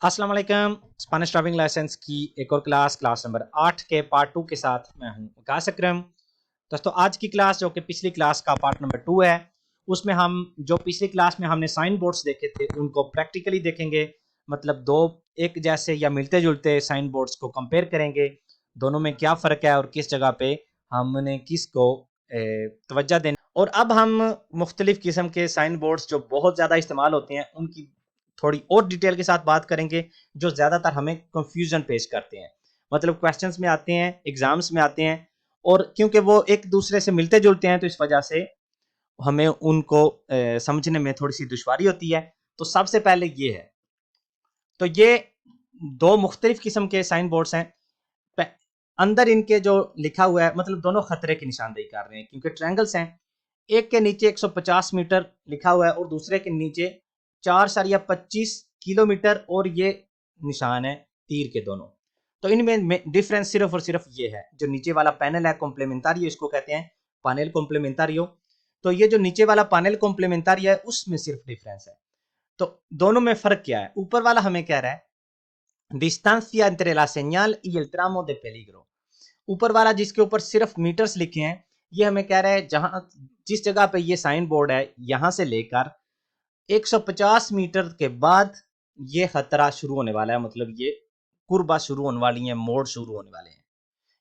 अस्सलाम वालेकुम। Spanish driving licence की एक और क्लास नंबर 8 के पार्ट 2 के साथ मैं हूं वकास अकरम। दोस्तों आज की क्लास जो कि पिछली क्लास का पार्ट नंबर 2 है, उसमें हम जो पिछली क्लास में हमने साइन बोर्ड्स देखे थे उनको प्रैक्टिकली देखेंगे। मतलब दो एक जैसे या मिलते जुलते साइन बोर्ड्स को कंपेयर करेंगे, दोनों में क्या फ़र्क है और किस जगह पे हमने किसको तवज्जो देनी। और अब हम मुख्तलिफ किस्म के साइन बोर्ड्स जो बहुत ज़्यादा इस्तेमाल होते हैं उनकी थोड़ी और डिटेल के साथ बात करेंगे, जो ज़्यादातर हमें कंफ्यूजन पेश करते हैं। मतलब क्वेश्चंस में आते हैं, एग्जाम्स में आते हैं, और क्योंकि वो एक दूसरे से मिलते जुलते हैं तो इस वजह से हमें उनको समझने में थोड़ी सी दुश्वारी होती है। तो सबसे पहले ये है, तो ये दो मुख्तलिफ किस्म के साइन बोर्ड्स हैं। अंदर इनके जो लिखा हुआ है, मतलब दोनों खतरे की निशानदेही कर रहे हैं क्योंकि ट्रायंगल्स हैं। एक के नीचे 150 मीटर लिखा हुआ है और दूसरे के नीचे 4 किलोमीटर, और ये निशान है तीर के दोनों। तो इनमें डिफरेंस सिर्फ और सिर्फ ये है, जो नीचे वाला पैनल है कॉम्प्लीमेंटारियो, इसको कहते हैं पैनल कॉम्प्लीमेंटारियो। तो ये जो नीचे वाला पैनल कॉम्प्लीमेंटारियो है उसमें सिर्फ डिफरेंस है। तो दोनों में फर्क क्या है? ऊपर वाला हमें कह रहा है डिस्टेंसिया entre la señal y el tramo de peligro। ऊपर वाला जिसके ऊपर सिर्फ मीटर्स लिखे हैं, ये हमें कह रहा है जहां जिस जगह पे ये साइन बोर्ड है यहां से लेकर 150 मीटर के बाद ये खतरा शुरू होने वाला है। मतलब ये कुर्बा शुरू होने वाली है, मोड़ शुरू होने वाले हैं।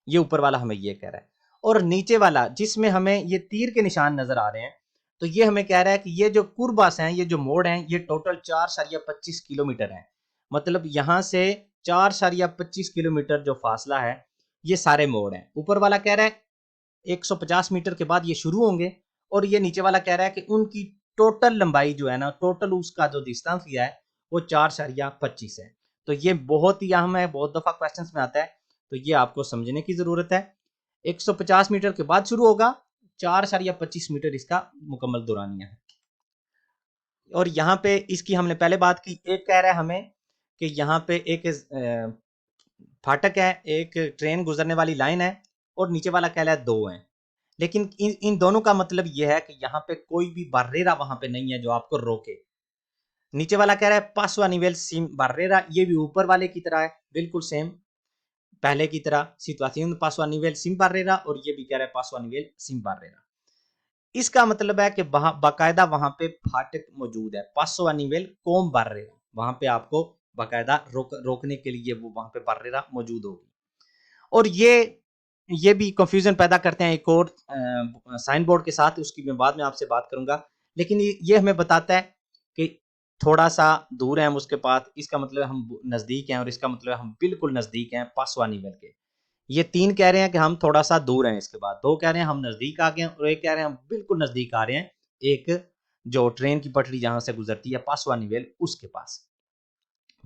ये ऊपर वाला हमें ये कह रहा है। और नीचे वाला जिसमें हमें ये तीर के निशान नजर आ रहे हैं, तो ये हमें कह रहा है कि ये जो कुर्बास हैं, ये जो मोड़ हैं, ये टोटल 4.25 किलोमीटर है। मतलब यहां से 4.25 किलोमीटर जो फासला है, ये सारे मोड़ हैं। ऊपर वाला कह रहा है 150 मीटर के बाद ये शुरू होंगे, और ये नीचे वाला कह रहा है कि उनकी टोटल लंबाई जो है ना, टोटल उसका जो डिस्टेंस दिया है वो 4.25 है। तो ये बहुत ही अहम है, बहुत दफा क्वेश्चंस में आता है, तो ये आपको समझने की जरूरत है। 150 मीटर के बाद शुरू होगा, 4.25 मीटर इसका मुकम्मल दौरानिया है। और यहाँ पे इसकी हमने पहले बात की, एक कह रहा है हमें कि यहाँ पे एक फाटक है, एक ट्रेन गुजरने वाली लाइन है, और नीचे वाला कह रहा है दो हैं। लेकिन इन दोनों का मतलब यह है कि यहाँ पे कोई भी बारेरा वहां पे नहीं है जो आपको रोके। नीचे वाला कह रहा है पासो a nivel sin barrera, ये भी ऊपर वाले की तरह है, बिल्कुल सेम पहले की तरह सिचुएशन पासो a nivel sin barrera, और ये भी कह रहा है पासो a nivel sin barrera। इसका मतलब है कि वहां बाकायदा वहां पे फाटक मौजूद है, पासो a nivel con barrera, वहां पे आपको बाकायदा रोकने के लिए वो वहां पे बारेरा मौजूद होगी। और ये भी कंफ्यूजन पैदा करते हैं एक और साइन बोर्ड के साथ, उसकी मैं बाद में आपसे बात करूंगा। लेकिन ये हमें बताता है कि थोड़ा सा दूर है हम उसके पास, इसका मतलब हम नजदीक हैं, और इसका मतलब हम बिल्कुल नजदीक हैं पासवा निवल के। ये तीन कह रहे हैं कि हम थोड़ा सा दूर हैं इसके बाद, दो कह रहे हैं हम नजदीक आ गए हैं, और एक कह रहे हैं हम बिल्कुल नजदीक आ रहे हैं एक जो ट्रेन की पटरी जहां से गुजरती है पासवा निवेल उसके पास।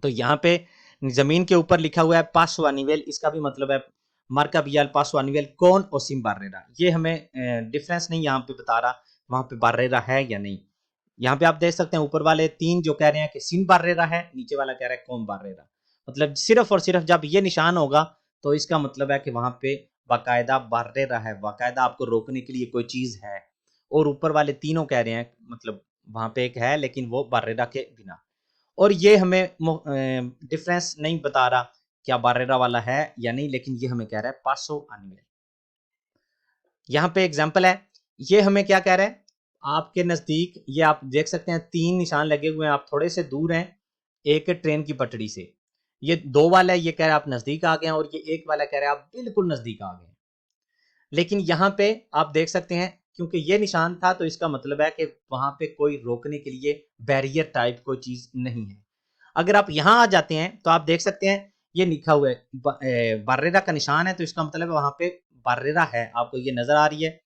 तो यहाँ पे जमीन के ऊपर लिखा हुआ है पासो a nivel, इसका भी मतलब है मार्का बियाल पासो a nivel कौन और सिम बारेरा। ये हमें डिफरेंस नहीं यहाँ पे बता रहा वहां पे बारेरा है या नहीं। यहाँ पे आप देख सकते हैं ऊपर वाले तीन जो कह रहे हैं कि सिम बारेरा है, नीचे वाला कह रहा है कौन बारेरा। मतलब सिर्फ और सिर्फ जब ये निशान होगा तो इसका मतलब है कि वहां पे बाकायदा बारेरा है, बाकायदा आपको रोकने के लिए कोई चीज है। और ऊपर वाले तीनों कह रहे हैं मतलब वहां पे एक है लेकिन वो बारेरा के बिना। और ये हमें डिफरेंस नहीं बता रहा क्या बारेरा वाला है या नहीं, लेकिन ये हमें कह रहा है पासो a nivel। यहाँ पे एग्जांपल है, ये हमें क्या कह रहा है, आपके नजदीक ये आप देख सकते हैं तीन निशान लगे हुए हैं, आप थोड़े से दूर हैं एक ट्रेन की पटड़ी से। ये दो वाला है, ये कह रहा है आप नजदीक आ गए हैं, और ये एक वाला कह रहा है आप बिल्कुल नजदीक आ गए हैं। लेकिन यहाँ पे आप देख सकते हैं क्योंकि ये निशान था तो इसका मतलब है कि वहां पे कोई रोकने के लिए बैरियर टाइप कोई चीज नहीं है। अगर आप यहाँ आ जाते हैं तो आप देख सकते हैं ये लिखा हुआ है बारेरा का निशान है, तो इसका मतलब है वहां पे बारेरा है, आपको ये नजर आ रही है।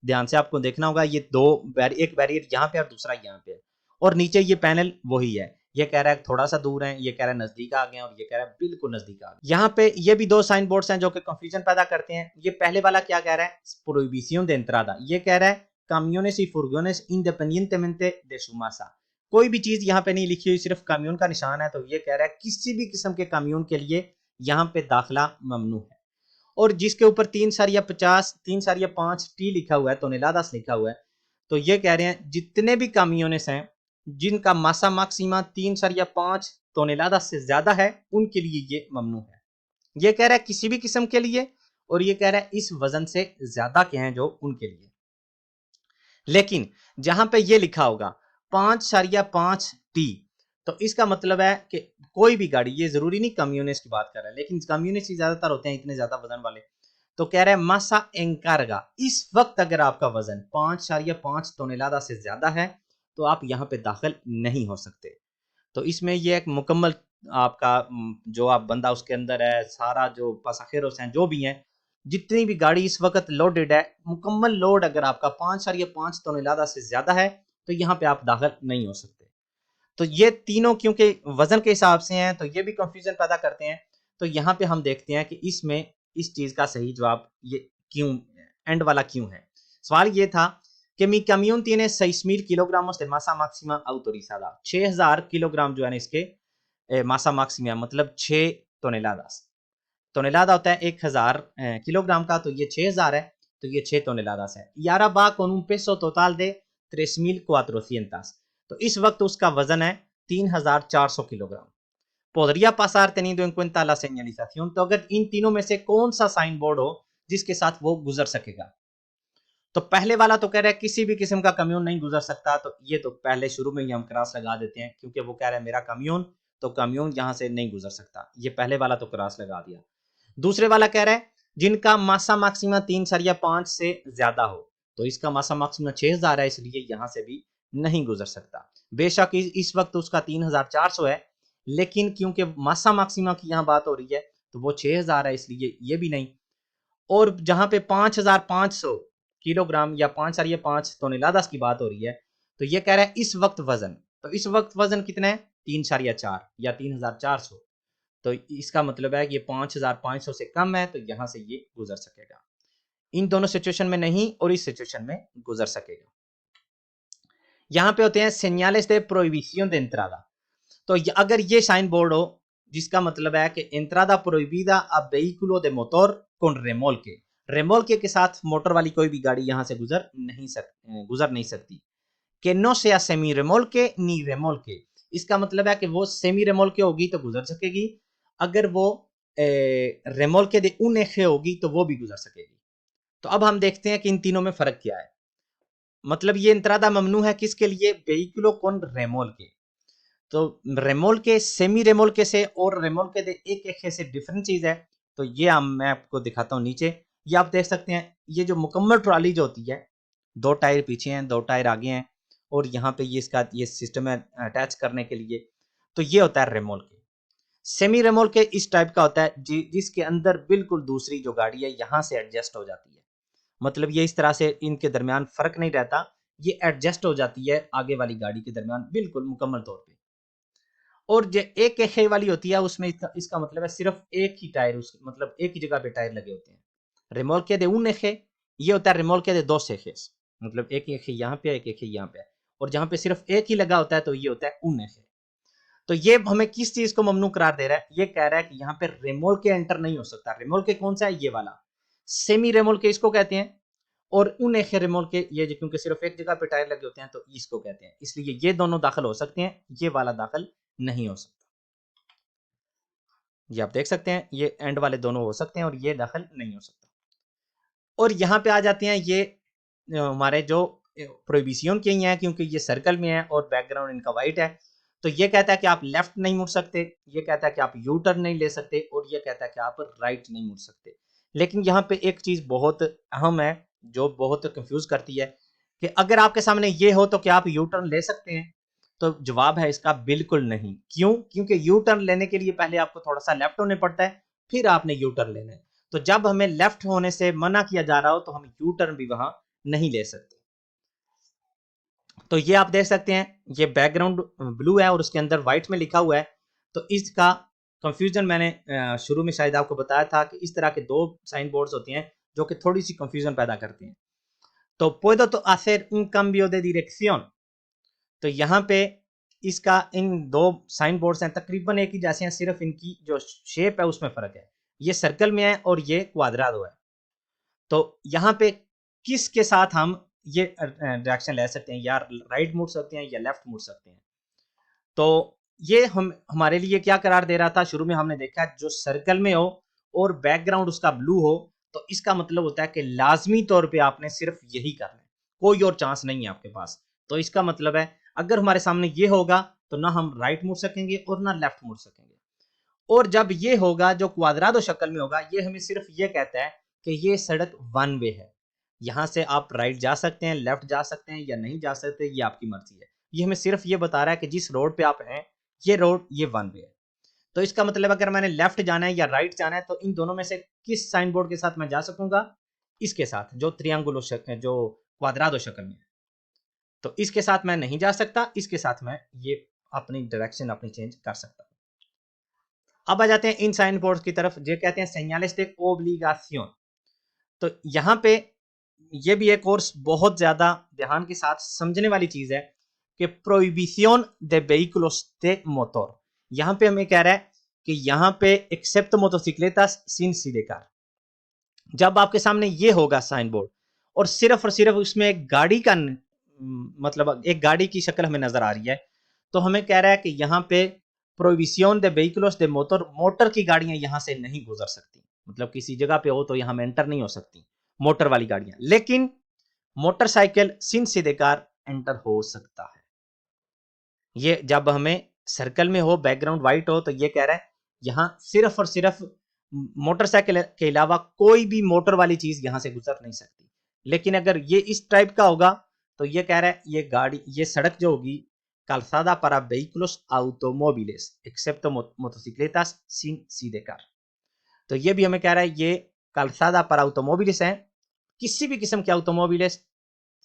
ध्यान से आपको देखना होगा, ये दो एक बैरियर यहाँ पे और दूसरा यहाँ पे, और नीचे ये पैनल वही है। ये कह रहा है थोड़ा सा दूर है, ये कह रहा है नजदीक आ गए, और ये कह रहा है बिल्कुल नजदीक आ गए। यहाँ पे ये भी दो साइन बोर्ड्स हैं जो कि कंफ्यूजन पैदा करते हैं। ये पहले वाला क्या कह रहा है, प्रोहिबिción de entrada, ये कह रहा है camiones y furgones independientemente de su masa। कोई भी चीज यहाँ पे नहीं लिखी हुई, सिर्फ काम्यून का निशान है, तो ये कह रहा है किसी भी किस्म के काम्यून के लिए यहाँ पे दाखिला ममनू है। और जिसके ऊपर 3.50 टी लिखा हुआ है, टोनेलादास लिखा हुआ है, तो ये कह रहे हैं जितने भी कामियोनेस हैं जिनका मासा मैक्सिमा 3.5 टोनेलादा से ज्यादा है उनके लिए ये ममनू है। ये कह रहा है किसी भी किस्म के लिए, और ये कह रहा है इस वजन से ज्यादा के हैं जो उनके लिए। लेकिन जहां पे ये लिखा होगा 5.5 टी, तो इसका मतलब है कि कोई भी गाड़ी, ये जरूरी नहीं कम्युनिस्ट की बात कर रहा है, लेकिन कम्युनिस्ट ज्यादातर होते हैं इतने ज्यादा वजन वाले, तो कह रहा है मासा एंकारगा, इस वक्त अगर आपका वजन 5.5 टोनेलादा से ज्यादा है तो आप यहां पे दाखिल नहीं हो सकते। तो इसमें ये एक मुकम्मल आपका जो आप बंदा उसके अंदर है, सारा जो पासाखेरोस हैं जो भी हैं, जितनी भी गाड़ी इस वक्त लोडेड है, मुकम्मल लोड अगर आपका 5.5 टोनेलादा से ज्यादा है तो यहाँ पे आप दाखिल नहीं हो सकते। तो ये तीनों क्योंकि वजन के हिसाब से हैं तो ये भी कंफ्यूजन पैदा करते हैं। तो यहाँ पे हम देखते हैं कि इसमें इस चीज का सही जवाब ये क्यों, एंड वाला क्यों है। सवाल ये था कि mi camión tiene 6.000 kilogramos de masa máxima autorizada, 6,000 kilogram जो है ना इसके मासा माक्सिमा, मतलब 6 टोनेलादास। टोनेलादा होता है 1,000 किलोग्राम का, तो ये 6,000 है, तो ये 6 टोनेलादास है। y ahora va con un peso total de 3.400, तो इस वक्त उसका वजन है 3,400 kilogram. podría pasar teniendo en cuenta la señalización, तो अगर इन तीनों में से कौन सा साइन बोर्ड हो जिसके साथ वो गुजर सकेगा। तो पहले वाला तो कह रहा है किसी भी किस्म का कम्यून नहीं गुजर सकता, तो ये तो पहले शुरू में ही हम क्रॉस लगा देते हैं क्योंकि वो कह रहा है मेरा कम्यून, तो कम्यून यहां से नहीं गुजर सकता, ये पहले वाला तो क्रॉस लगा दिया। दूसरे वाला कह रहा है जिनका मासा मैक्सिमा 3.5 से ज्यादा हो, तो इसका मासा मैक्सिमा 6,000 है, इसलिए यहां से भी नहीं गुजर सकता। बेशक इस वक्त उसका 3,400 है, लेकिन क्योंकि मासा मैक्सिमा की यहां बात हो रही है तो वो 6,000 है, इसलिए ये भी नहीं। और जहां पे 5,500 किलोग्राम या 5.5 टोनेलादास की बात हो रही है, तो ये कह रहा है इस वक्त वजन, तो इस वक्त वजन कितना है 3.4 या 3,400, तो इसका मतलब है कि ये 5,500 से कम है, तो यहां से ये गुजर सकेगा। इन दोनों सिचुएशन में नहीं और इस सिचुएशन में गुजर सकेगा। यहां पे होते हैं señales de prohibición de entrada, तो अगर ये साइन बोर्ड हो जिसका मतलब है कि entrada prohibida a vehículo de motor con remolque, रेमोल्के के साथ मोटर वाली कोई भी गाड़ी यहां से गुजर नहीं सकती। कि नो sea सेमी रेमोल्के नी रेमोल्के, इसका मतलब है कि वो सेमी रेमोल्के होगी तो गुजर सकेगी, अगर वो रेमोल्के दे un eje होगी तो वो भी गुजर सकेगी। तो अब हम देखते हैं कि इन तीनों में फर्क क्या है। मतलब ये इंतरादा ममनू है किसके लिए, वेहिकुलो कौन रेमोल्के, तो रेमोल्के सेमी रेमोल्के से और रेमोल्के दे एक एखे से डिफरेंट चीज है। तो ये मैं आपको दिखाता हूं नीचे, ये आप देख सकते हैं, ये जो मुकम्मल ट्रॉली जो होती है, 2 टायर पीछे हैं 2 टायर आगे हैं, और यहाँ पे ये इसका ये सिस्टम है अटैच करने के लिए, तो ये होता है रेमोल्के। सेमी रेमोल्के इस टाइप का होता है जिसके अंदर बिल्कुल दूसरी जो गाड़ी है यहाँ से एडजस्ट हो जाती है, मतलब ये इस तरह से इनके दरमियान फर्क नहीं रहता, ये एडजस्ट हो जाती है आगे वाली गाड़ी के दरमियान बिल्कुल मुकम्मल तौर पे। और जो एक एखे वाली होती है उसमें इसका मतलब है सिर्फ एक ही टायर, मतलब एक ही जगह पे टायर लगे होते हैं। रेमोल्के दे un eje, ये होता है रेमोल्के दे dos ejes, मतलब एक एखे यहाँ पे एक एखे यहाँ पे, और जहां पे सिर्फ एक ही लगा होता है तो ये होता है un eje। तो ये हमें किस चीज को ममनू करार दे रहा है, ये कह रहा है कि यहाँ पे रेमोल्के एंटर नहीं हो सकता। रेमोल्के कौन सा है, ये वाला सेमी रेमोल्के इसको कहते हैं, और उन एखे रेमोल्के ये क्योंकि सिर्फ एक जगह पे टायर लगे होते हैं तो इसको कहते हैं, इसलिए ये दोनों दाखिल हो सकते हैं, ये वाला दाखिल नहीं हो सकता। ये आप देख सकते हैं, ये एंड वाले दोनों हो सकते हैं और ये दाखिल नहीं हो सकता। और यहाँ पे आ जाते हैं ये हमारे जो प्रोहिबिशन के ही हैं, क्योंकि ये सर्कल में है और बैकग्राउंड इनका वाइट है। तो ये कहता है कि आप लेफ्ट नहीं मुड़ सकते, ये कहता है कि आप यू टर्न नहीं ले सकते, और ये कहता है कि आप राइट नहीं मुड़ सकते। लेकिन यहाँ पे एक चीज बहुत अहम है जो बहुत कंफ्यूज करती है कि अगर आपके सामने ये हो तो क्या आप यू टर्न ले सकते हैं, तो जवाब है इसका बिल्कुल नहीं। क्यों, क्योंकि यू टर्न लेने के लिए पहले आपको थोड़ा सा लेफ्ट होने पड़ता है, फिर आपने यू टर्न लेना है। तो जब हमें लेफ्ट होने से मना किया जा रहा हो तो हम यू टर्न भी वहां नहीं ले सकते। तो ये आप देख सकते हैं, ये बैकग्राउंड ब्लू है और उसके अंदर व्हाइट में लिखा हुआ है। तो इसका कंफ्यूजन मैंने शुरू में शायद आपको बताया था कि इस तरह के 2 साइन बोर्ड्स होते हैं जो कि थोड़ी सी कंफ्यूजन पैदा करते हैं। तो puedo तो hacer un cambio de dirección, तो यहाँ पे इसका इन 2 साइन बोर्ड्स हैं तकरीबन एक ही जैसे हैं, सिर्फ इनकी जो शेप है उसमें फर्क है, ये सर्कल में है और ये क्वाड्राडो है। तो यहाँ पे किसके साथ हम ये डायरेक्शन ले सकते हैं, या राइट मुड़ सकते हैं या लेफ्ट मुड़ सकते हैं। तो ये हम हमारे लिए क्या करार दे रहा था, शुरू में हमने देखा जो सर्कल में हो और बैकग्राउंड उसका ब्लू हो तो इसका मतलब होता है कि लाजमी तौर पे आपने सिर्फ यही करना है, कोई और चांस नहीं है आपके पास। तो इसका मतलब है अगर हमारे सामने ये होगा तो ना हम राइट मुड़ सकेंगे और ना लेफ्ट मुड़ सकेंगे। और जब ये होगा जो क्वाद्रादो शक्ल में होगा, ये हमें सिर्फ ये कहता है कि ये सड़क वन वे है, यहां से आप राइट जा सकते हैं, लेफ्ट जा सकते हैं या नहीं जा सकते, ये आपकी मर्जी है। ये हमें सिर्फ ये बता रहा है कि जिस रोड पे आप हैं ये रोड ये वन वे है। तो इसका मतलब अगर मैंने लेफ्ट जाना है या राइट जाना है तो इन दोनों में से किस साइन बोर्ड के साथ मैं जा सकूंगा, इसके साथ जो त्रियांगुलो जो क्वाद्रादो शक्ल में है। तो इसके साथ मैं नहीं जा सकता, इसके साथ मैं ये अपनी डायरेक्शन अपनी चेंज कर सकता हूं। अब आ जाते हैं इन साइन बोर्ड की तरफ, जो कहते हैं सेñales de obligación। तो यहाँ पे ये भी एक कोर्स बहुत ज्यादा ध्यान के साथ समझने वाली चीज है कि प्रोहिबिción de vehículos de motor। यहाँ पे हमें कह रहा है कि यहाँ पे एक्सेप्ट मोटोसिक्लेtas sin sidecar। जब आपके सामने ये होगा साइन बोर्ड और सिर्फ उसमें एक गाड़ी का मतलब एक गाड़ी की शक्ल हमें नजर आ रही है, तो हमें कह रहा है कि यहाँ पे प्रोहिबिción de vehículos de motor, motor की गाड़ियां यहां से नहीं गुजर सकती। मतलब किसी जगह पे हो तो यहां में एंटर नहीं हो सकती मोटर वाली गाड़ियां, लेकिन मोटरसाइकिल सिन सीधेकार एंटर हो सकता है। ये जब हमें सर्कल में हो, बैकग्राउंड व्हाइट हो, तो ये कह रहा है यहां सिर्फ और सिर्फ मोटरसाइकिल के अलावा कोई भी मोटर वाली चीज यहां से गुजर नहीं सकती। लेकिन अगर ये इस टाइप का होगा तो ये कह रहा है ये गाड़ी ये सड़क जो होगी calzada para vehículos automóviles excepto motocicletas sin sidecar। तो ये भी हमें कह रहा है ये calzada para automóviles है, किसी भी किस्म के ऑटोमोबिल्स,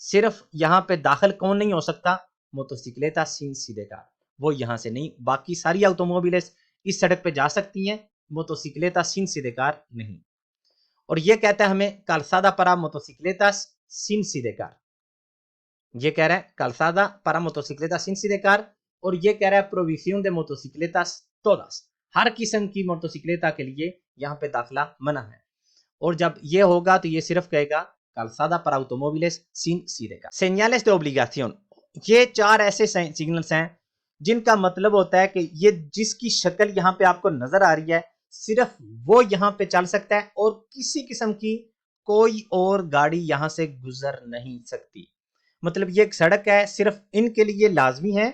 सिर्फ यहाँ पे दाखिल कौन नहीं हो सकता, मोटोसिक्लेटा सिन सीडेकार, वो यहाँ से नहीं, बाकी सारी ऑटोमोबिल्स इस सड़क पे जा सकती हैं, मोटोसिक्लेटा सिन सीडेकार नहीं। और ये कहता है हमें calzada para motocicletas sin sidecar, ये कह रहा है calzada para motocicletas sin sidecar। और ये कह रहा है prohibición de motocicletas todas, हर किस्म की मोटोसिक्लेटा के लिए यहाँ पे दाखिला मना है। और जब ये होगा तो ये सिर्फ कहेगा calzada para automóviles sin sidecar। señales de obligación, ये चार ऐसे सिग्नल्स हैं जिनका मतलब होता है कि ये जिसकी शक्ल यहाँ पे आपको नजर आ रही है सिर्फ वो यहाँ पे चल सकता है और किसी किस्म की कोई और गाड़ी यहाँ से गुजर नहीं सकती। मतलब ये एक सड़क है, सिर्फ इनके लिए लाजमी है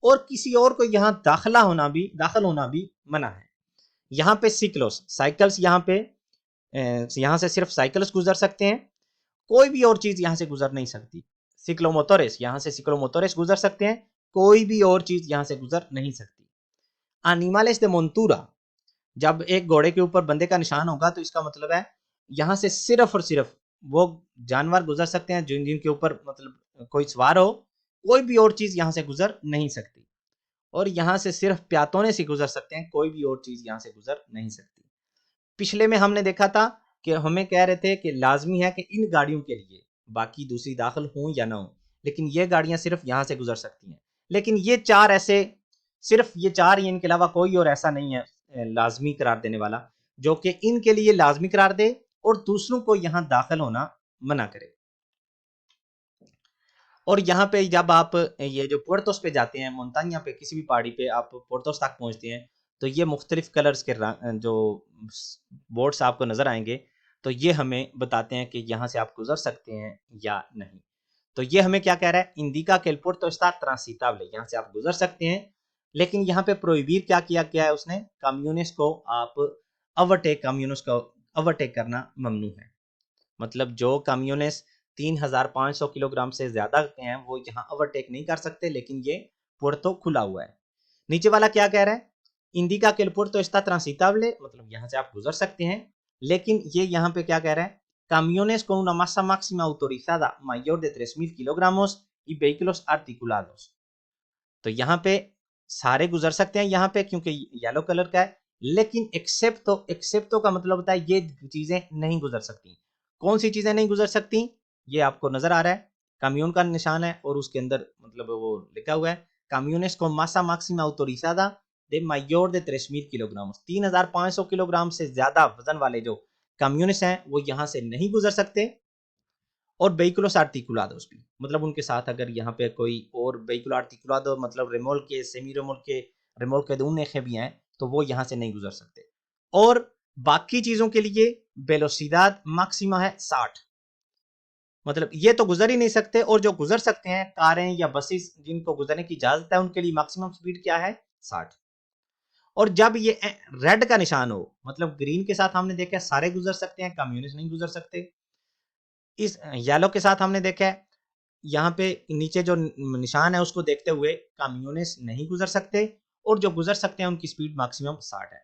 और किसी और को यहाँ दाखिल होना भी मना है। यहाँ पे सिक्लोस साइकिल्स, यहाँ से सिर्फ साइकिल्स गुजर सकते हैं, कोई भी और चीज यहाँ से गुजर नहीं सकती। सिक्लोमोटोरेस, यहाँ से सिक्लोमोटोरेस गुजर सकते हैं, कोई भी और चीज यहाँ से गुजर नहीं सकती। एनिमल्स de montura, जब एक घोड़े के ऊपर बंदे का निशान होगा तो इसका मतलब है यहाँ से सिर्फ और सिर्फ वो जानवर गुजर सकते हैं जिनके ऊपर मतलब कोई सवार हो, कोई भी और चीज यहाँ से गुजर नहीं सकती। और यहाँ से सिर्फ प्यातोने से गुजर सकते हैं, कोई भी और चीज यहाँ से गुजर नहीं सकती। पिछले में हमने देखा था कि हमें कह रहे थे कि लाजमी है कि इन गाड़ियों के लिए बाकी दूसरी दाखिल हों या ना हो, लेकिन ये गाड़ियां सिर्फ यहाँ से गुजर सकती हैं। लेकिन ये चार ऐसे, सिर्फ ये चार ही, इनके अलावा कोई और ऐसा नहीं है लाजमी करार देने वाला जो कि इनके लिए लाजमी करार दे और दूसरों को यहाँ दाखिल होना मना करे। और यहाँ पे जब आप ये जो पुर्तोस पे जाते हैं, मोन्तानिया पे, किसी भी पहाड़ी पे आप पुर्तोस तक पहुंचते हैं तो ये मुख्तलिफ कलर्स के जो बोर्ड्स आपको नजर आएंगे, तो ये हमें बताते हैं कि यहाँ से आप गुजर सकते हैं या नहीं। तो ये हमें क्या कह रहा है, इंडिका के el puerto está transitable, यहाँ से आप गुजर सकते हैं। लेकिन यहाँ पे प्रोहिबिर क्या किया गया है उसने, कम्युनिस्ट को आप कम्युनिस्ट को ओवरटेक करना ममनू है। मतलब जो कम्युनिस्ट 3500 किलोग्राम से ज्यादा के हैं वो यहाँ ओवरटेक नहीं कर सकते, लेकिन ये पुर्तो खुला हुआ है। नीचे वाला क्या कह रहा है, इंडिका के el puerto está transitable, मतलब यहाँ से आप गुजर सकते हैं। लेकिन ये यहाँ पे क्या कह रहा है, camiones con una masa máxima autorizada mayor de 3000 kilogramos y vehículos articulados। तो यहाँ पे सारे गुजर सकते हैं यहाँ पे क्योंकि येलो कलर का है, लेकिन एक्सेप्टो का मतलब होता है ये चीजें नहीं गुजर सकती। कौन सी चीजें नहीं गुजर सकती, ये आपको नजर आ रहा है, काम्यून का निशान है और उसके अंदर मतलब वो लिखा हुआ है camiones con masa máxima autorizada de mayor de 3000 kilogramos, 3500 kilogram से ज्यादा वजन वाले जो कम्युनिस्ट हैं वो यहाँ से नहीं गुजर सकते। और वेहिकुलोस आर्टिकुलादोस भी, मतलब उनके साथ अगर यहाँ पे कोई और वेहिकुलो आर्टिकुलादो मतलब रेमोल के, सेमी रेमोल के remolque de un eje भी हैं तो वो यहाँ से नहीं गुजर सकते। और बाकी चीजों के लिए वेलोसिडad máxima है 60, मतलब ये तो गुजर ही नहीं सकते, और जो गुजर सकते हैं कारें या बसेस जिनको गुजरने की इजाजत है उनके लिए मैक्सिमम स्पीड क्या है 60। और जब ये रेड का निशान हो, मतलब ग्रीन के साथ हमने देखा सारे गुजर सकते हैं, कम्युनिस्ट नहीं गुजर सकते। इस येलो के साथ हमने देखा है यहाँ पे नीचे जो निशान है उसको देखते हुए कम्युनिस्ट नहीं गुजर सकते, और जो गुजर सकते हैं उनकी स्पीड मैक्सिमम 60 है।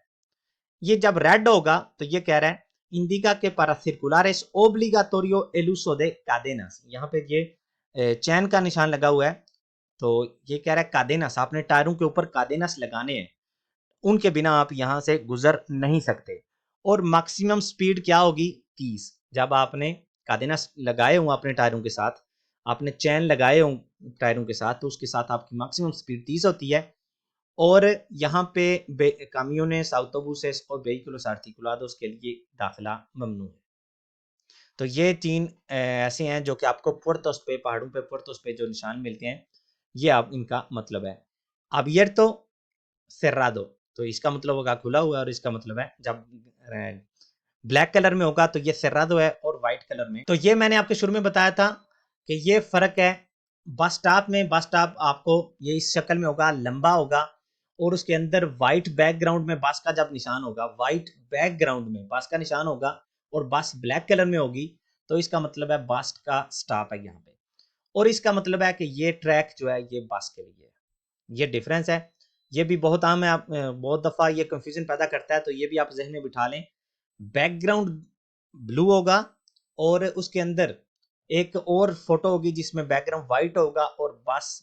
ये जब रेड होगा तो ये कह रहा है इंडिका के para circulares obligatorio el uso de cadenas, यहाँ पे ये चैन का निशान लगा हुआ है, तो ये कह रहा है cadenas, आपने टायरों के ऊपर cadenas लगाने हैं, उनके बिना आप यहाँ से गुजर नहीं सकते। और मैक्सिमम स्पीड क्या होगी 30, जब आपने cadenas लगाए हों अपने टायरों के साथ, आपने चैन लगाए हों टायरों के साथ, तो उसके साथ आपकी मैक्सिमम स्पीड 30 होती है। और यहाँ पे camiones, autobuses और vehículos articulados के लिए दाखिला ममनू है। तो ये 3 ऐसे हैं जो कि आपको पुर्तोस पे, पहाड़ों पे पुर्तोस पे जो निशान मिलते हैं, ये आप इनका मतलब है। abierto cerrado, तो इसका मतलब होगा खुला हुआ, और इसका मतलब है जब ब्लैक कलर में होगा तो ये cerrado है, और व्हाइट कलर में। तो ये मैंने आपके शुरू में बताया था कि ये फर्क है बस स्टॉप में। बस स्टॉप आपको ये इस शक्ल में होगा, लंबा होगा, और उसके अंदर व्हाइट बैकग्राउंड में बस का जब निशान होगा, व्हाइट बैकग्राउंड में बस का निशान होगा और बस ब्लैक कलर में होगी, तो इसका मतलब है बस का स्टॉप है यहाँ पे। और इसका मतलब है कि ये ट्रैक जो है ये बस के लिए है। ये डिफरेंस है, ये भी बहुत आम है, आप बहुत दफा ये कंफ्यूजन पैदा करता है, तो ये भी आप जहन में बिठा लें। बैकग्राउंड ब्लू होगा और उसके अंदर एक और फोटो होगी जिसमें बैकग्राउंड व्हाइट होगा और बस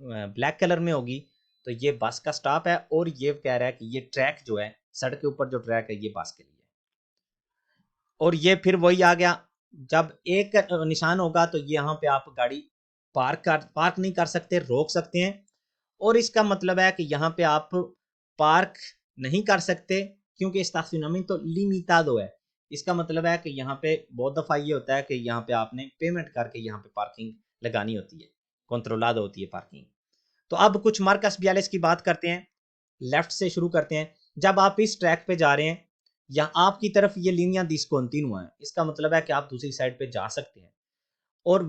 ब्लैक कलर में होगी, तो ये बस का स्टॉप है। और ये कह रहा है कि ये ट्रैक जो है, सड़क के ऊपर जो ट्रैक है, ये बस के लिए है। और ये फिर वही आ गया, जब एक निशान होगा तो ये यहाँ पे आप गाड़ी पार्क नहीं कर सकते, रोक सकते हैं। और इसका मतलब है कि यहाँ पे आप पार्क नहीं कर सकते क्योंकि estacionamiento limitado है। इसका मतलब है कि यहाँ पे बहुत दफा ये होता है कि यहाँ पे आपने पेमेंट करके यहाँ पे पार्किंग लगानी होती है, controlado होती है पार्किंग। तो अब कुछ मार्कस बियालिस की बात करते हैं, लेफ्ट से शुरू करते हैं। जब आप इस ट्रैक पे जा रहे हैं या आपकी तरफ ये लीनियां डिस्कंटिन्यू है, इसका मतलब है कि आप दूसरी साइड पे जा सकते हैं। और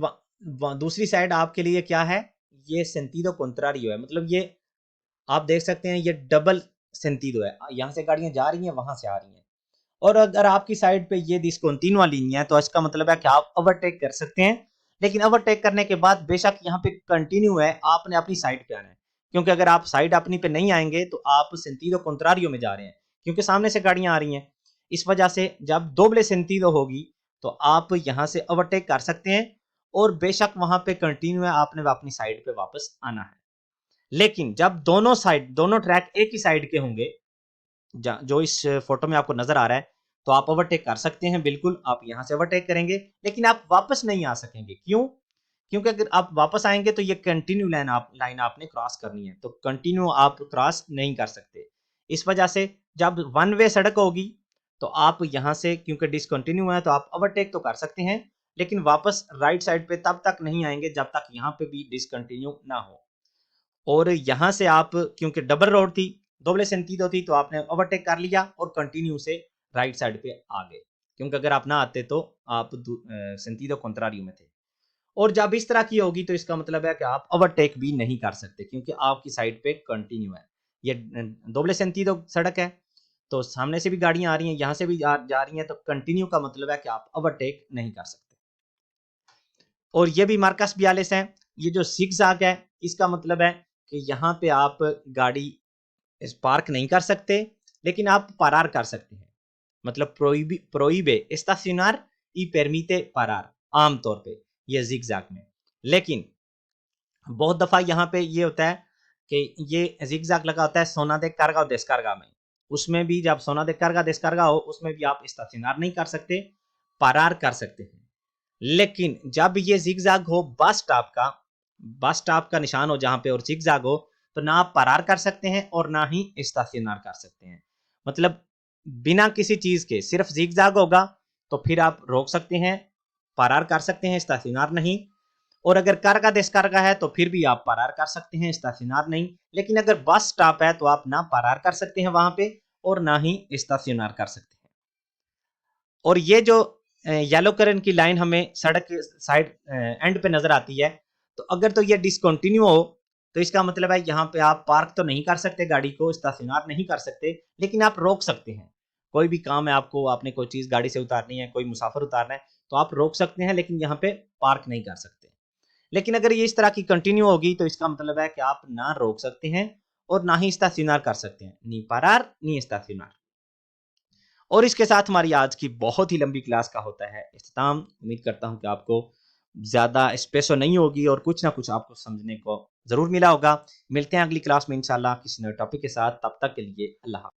दूसरी साइड आपके लिए क्या है, ये सेंटीडो कॉन्ट्रारियो है, मतलब ये आप देख सकते हैं ये डबल सेंटीडो है, यहाँ से गाड़ियां जा रही हैं, वहां से आ रही हैं। और अगर आपकी साइड पे ये डिस्कंटिन्यू लीनिया है तो इसका मतलब है कि आप ओवरटेक कर सकते हैं, लेकिन ओवरटेक करने के बाद बेशक यहाँ पे कंटिन्यू है, आपने अपनी साइड पे आना है। क्योंकि अगर आप साइड अपनी पे नहीं आएंगे तो आप सेंटीडो कॉन्ट्रारियो में जा रहे हैं, क्योंकि सामने से गाड़ियां आ रही हैं। इस वजह से जब दोबले सेंटीडो होगी तो आप यहाँ से ओवरटेक कर सकते हैं, और बेशक वहां पे कंटिन्यू है, आपने अपनी साइड पे वापस आना है। लेकिन जब दोनों ट्रैक एक ही साइड के होंगे, जो इस फोटो में आपको नजर आ रहा है, तो आप ओवरटेक कर सकते हैं, बिल्कुल आप यहां से ओवरटेक करेंगे, लेकिन आप वापस नहीं आ सकेंगे। क्यों? क्योंकि अगर आप वापस आएंगे तो ये कंटिन्यू लाइन आपने क्रॉस करनी है, तो कंटिन्यू आप क्रॉस नहीं कर सकते। इस वजह से जब वन वे सड़क होगी तो आप यहां से, क्योंकि डिसकंटिन्यू है, तो आप ओवरटेक तो कर सकते हैं, लेकिन वापस राइट साइड पे तब तक नहीं आएंगे जब तक यहाँ पे भी डिसकंटिन्यू ना हो। और यहाँ से आप, क्योंकि डबल रोड थी, दोबले सेंटीडो थी, तो आपने ओवरटेक कर लिया और कंटिन्यू से राइट साइड पे आ गए, क्योंकि अगर आप ना आते तो आप सेंटीडो कॉन्ट्रारियो में थे। और जब इस तरह की होगी तो इसका मतलब है कि आप ओवरटेक भी नहीं कर सकते, क्योंकि आपकी साइड पे कंटिन्यू है। ये दोबले सेंटीडो सड़क है, तो सामने से भी गाड़ियां आ रही हैं, यहाँ से भी जा रही हैं, तो कंटिन्यू का मतलब है कि आप ओवरटेक नहीं कर सकते। और ये भी मार्कस बियालिस है। ये जो जिगजैग है, इसका मतलब है कि यहाँ पे आप गाड़ी पार्क नहीं कर सकते, लेकिन आप पारार कर सकते हैं, मतलब प्रोहिबे estacionar y permite parar, आमतौर पे ये जिगजैग में। लेकिन बहुत दफा यहाँ पे ये होता है कि ये जिगजैग लगा होता है सोना दे कार्गा और descarga में, उसमें भी जब सोना दे कार्गा descarga हो, उसमें भी आप estacionar नहीं कर सकते, पारार कर सकते हैं। लेकिन जब ये जिगजैग हो बस स्टॉप का निशान हो जहां पे, और जिगजैग हो, तो ना आप पारार कर सकते हैं और ना ही स्टेशनर कर सकते हैं। मतलब बिना किसी चीज के सिर्फ जिगजैग होगा तो फिर आप रोक सकते हैं, पारार कर सकते हैं, स्टेशनर नहीं। और अगर carga descarga है तो फिर भी आप parar कर सकते हैं, स्टेशनर नहीं। लेकिन अगर बस स्टॉप है तो आप ना parar कर सकते हैं वहां पे और ना ही स्टेशनर कर सकते हैं। और ये जो येलो कलर की लाइन हमें सड़क के साइड एंड पे नजर आती है, तो अगर तो ये डिसकंटिन्यू हो तो इसका मतलब है यहाँ पे आप पार्क तो नहीं कर सकते गाड़ी को, स्टेशनर नहीं कर सकते, लेकिन आप रोक सकते हैं। कोई भी काम है आपको, आपने कोई चीज गाड़ी से उतारनी है, कोई मुसाफिर उतारना है, तो आप रोक सकते हैं, लेकिन यहाँ पे पार्क नहीं कर सकते। लेकिन अगर ये इस तरह की कंटिन्यू होगी तो इसका मतलब है कि आप ना रोक सकते हैं और ना ही स्टेशनर कर सकते हैं, नी पारार नी स्टेशनर। और इसके साथ हमारी आज की बहुत ही लंबी क्लास का होता है इख्तिताम। उम्मीद करता हूं कि आपको ज्यादा स्पेशल नहीं होगी और कुछ ना कुछ आपको समझने को जरूर मिला होगा। मिलते हैं अगली क्लास में इंशाल्लाह किसी नए टॉपिक के साथ, तब तक के लिए अल्लाह।